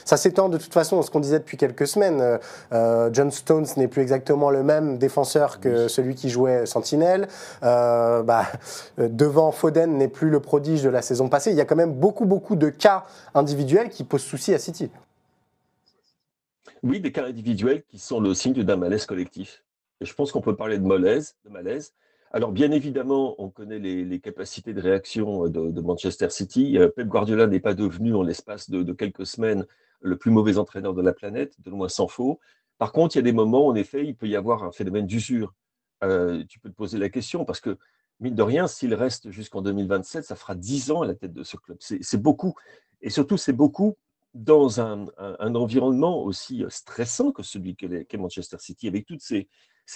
Ça s'étend de toute façon à ce qu'on disait depuis quelques semaines. John Stones n'est plus exactement le même défenseur que celui qui jouait Sentinelle. Devant Foden n'est plus le prodige de la saison passée. Il y a quand même beaucoup de cas individuels qui posent souci à City. Oui, des cas individuels qui sont le signe d'un malaise collectif. Et je pense qu'on peut parler de malaise. Alors, bien évidemment, on connaît les capacités de réaction de Manchester City. Pep Guardiola n'est pas devenu, en l'espace de quelques semaines, le plus mauvais entraîneur de la planète, de loin s'en faut. Par contre, il y a des moments, en effet, il peut y avoir un phénomène d'usure. Tu peux te poser la question, parce que, mine de rien, s'il reste jusqu'en 2027, ça fera 10 ans à la tête de ce club. C'est beaucoup. Et surtout, c'est beaucoup dans un environnement aussi stressant que celui qu'est Manchester City, avec toutes ces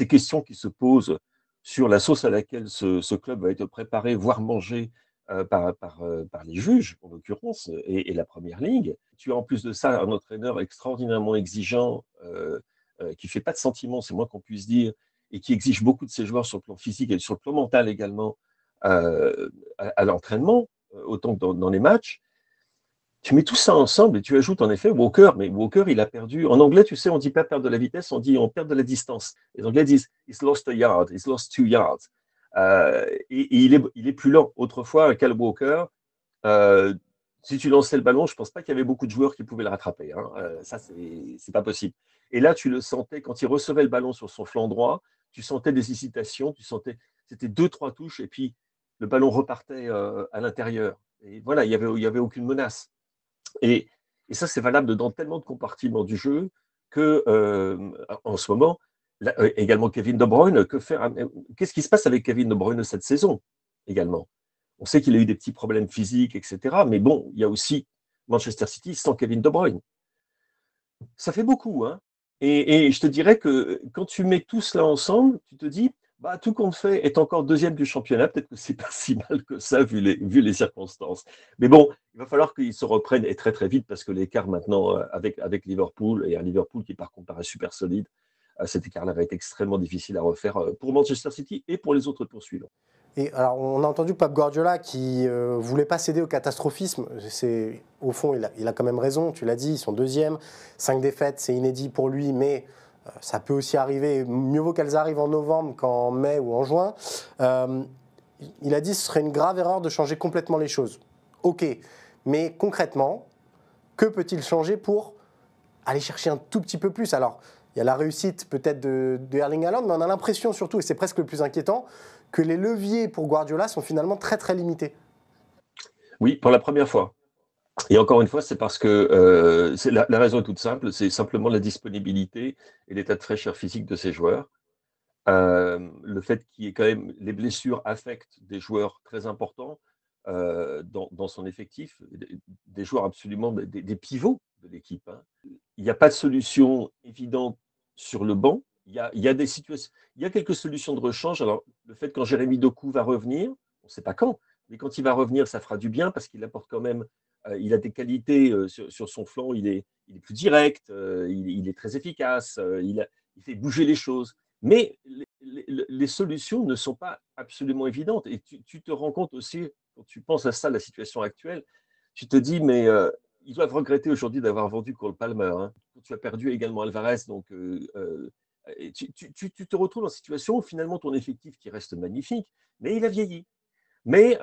questions qui se posent sur la sauce à laquelle ce club va être préparé, voire mangé par les juges, en l'occurrence, et la Première Ligue. Tu as en plus de ça un entraîneur extraordinairement exigeant, qui ne fait pas de sentiments, c'est moins qu'on puisse dire, et qui exige beaucoup de ses joueurs sur le plan physique et sur le plan mental également, à l'entraînement, autant que dans les matchs. Tu mets tout ça ensemble et tu ajoutes en effet Walker, mais Walker, il a perdu. En anglais, tu sais, on dit pas perdre de la vitesse, on dit on perd de la distance. Les Anglais disent he's lost a yard, he's lost 2 yards. Et il est plus lent. Autrefois, Kyle Walker, euh, si tu lançais le ballon, je pense pas qu'il y avait beaucoup de joueurs qui pouvaient le rattraper. Hein. Ça, c'est pas possible. Et là, tu le sentais quand il recevait le ballon sur son flanc droit, tu sentais des hésitations, tu sentais, c'était 2, 3 touches et puis le ballon repartait à l'intérieur. Et voilà, il y avait aucune menace. Et, et ça, c'est valable dans tellement de compartiments du jeu que, en ce moment, également Kevin De Bruyne, qu'est-ce qui se passe avec Kevin De Bruyne cette saison également? On sait qu'il a eu des petits problèmes physiques, etc. Mais bon, il y a aussi Manchester City sans Kevin De Bruyne. Ça fait beaucoup, hein. Et je te dirais que quand tu mets tout cela ensemble, tu te dis, bah, tout compte fait, est encore deuxième du championnat. Peut-être que c'est pas si mal que ça, vu les circonstances. Mais bon, il va falloir qu'ils se reprennent et très très vite parce que l'écart maintenant avec Liverpool, et un Liverpool qui par contre paraît super solide, cet écart-là va être extrêmement difficile à refaire pour Manchester City et pour les autres poursuivants. Et alors, on a entendu Pep Guardiola qui voulait pas céder au catastrophisme. Au fond, il a quand même raison. Tu l'as dit, ils sont deuxième, 5 défaites, c'est inédit pour lui, mais ça peut aussi arriver. Mieux vaut qu'elles arrivent en novembre qu'en mai ou en juin. Il a dit que ce serait une grave erreur de changer complètement les choses. Ok, mais concrètement, que peut-il changer pour aller chercher un tout petit peu plus? Alors, il y a la réussite peut-être de Erling Haaland, mais on a l'impression surtout, et c'est presque le plus inquiétant, que les leviers pour Guardiola sont finalement très très limités. Oui, pour la première fois. Et encore une fois, c'est parce que la raison est toute simple, c'est simplement la disponibilité et l'état de fraîcheur physique de ces joueurs. Le fait qu'il y ait quand même les blessures affectent des joueurs très importants dans son effectif, des joueurs absolument des pivots de l'équipe. Hein. Il n'y a pas de solution évidente sur le banc. Il y a des situations, il y a quelques solutions de rechange. Alors, le fait quand Jérémy Doku va revenir, on ne sait pas quand, mais quand il va revenir, ça fera du bien parce qu'il apporte quand même, il a des qualités sur son flanc, il est plus direct, il est très efficace, il fait bouger les choses. Mais les solutions ne sont pas absolument évidentes. Et tu te rends compte aussi, quand tu penses à ça, la situation actuelle, tu te dis, mais ils doivent regretter aujourd'hui d'avoir vendu Cole Palmer. Hein. Tu as perdu également Alvarez, donc tu te retrouves dans une situation où finalement ton effectif qui reste magnifique, mais il a vieilli. Mais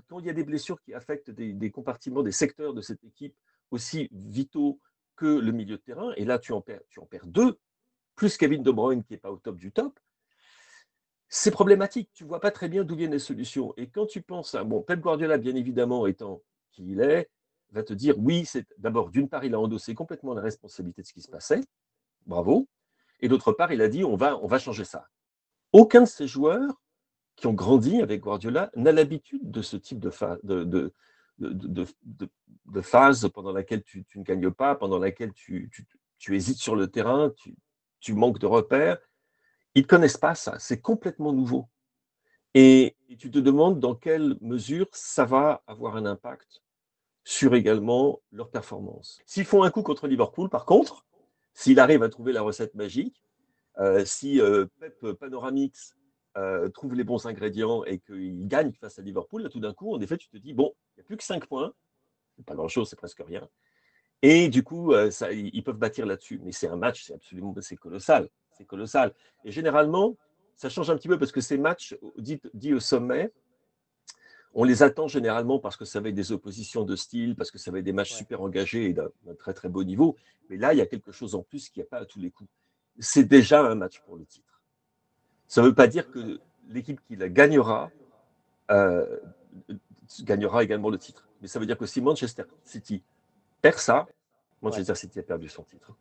quand il y a des blessures qui affectent des compartiments, des secteurs de cette équipe aussi vitaux que le milieu de terrain, et là tu en perds deux, plus Kevin De Bruyne qui n'est pas au top du top, c'est problématique. Tu ne vois pas très bien d'où viennent les solutions. Et quand tu penses à, bon, Pep Guardiola, bien évidemment, étant qui il est, va te dire, oui, c'est d'abord, d'une part, il a endossé complètement la responsabilité de ce qui se passait, bravo, et d'autre part, il a dit, on va changer ça. Aucun de ces joueurs qui ont grandi avec Guardiola n'a l'habitude de ce type de phase pendant laquelle tu ne gagnes pas, pendant laquelle tu hésites sur le terrain, tu manques de repères. Ils ne connaissent pas ça, c'est complètement nouveau. Et tu te demandes dans quelle mesure ça va avoir un impact sur également leur performance. S'ils font un coup contre Liverpool, par contre, s'il arrive à trouver la recette magique, si Pep Panoramix trouve les bons ingrédients et qu'il gagne face à Liverpool, là tout d'un coup, en effet, tu te dis, bon, il n'y a plus que 5 points, c'est pas grand-chose, c'est presque rien. Et du coup, ils peuvent bâtir là-dessus. Mais c'est un match, c'est colossal. C'est colossal. Et généralement, ça change un petit peu parce que ces matchs dits au sommet, on les attend généralement parce que ça va être des oppositions de style, parce que ça va être des matchs Ouais. super engagés et d'un très très beau niveau. Mais là, il y a quelque chose en plus qu'il n'y a pas à tous les coups. C'est déjà un match pour le titre. Ça ne veut pas dire que l'équipe qui la euh, gagnera également le titre. Mais ça veut dire que si Manchester City perd ça, Ouais. Manchester City a perdu son titre.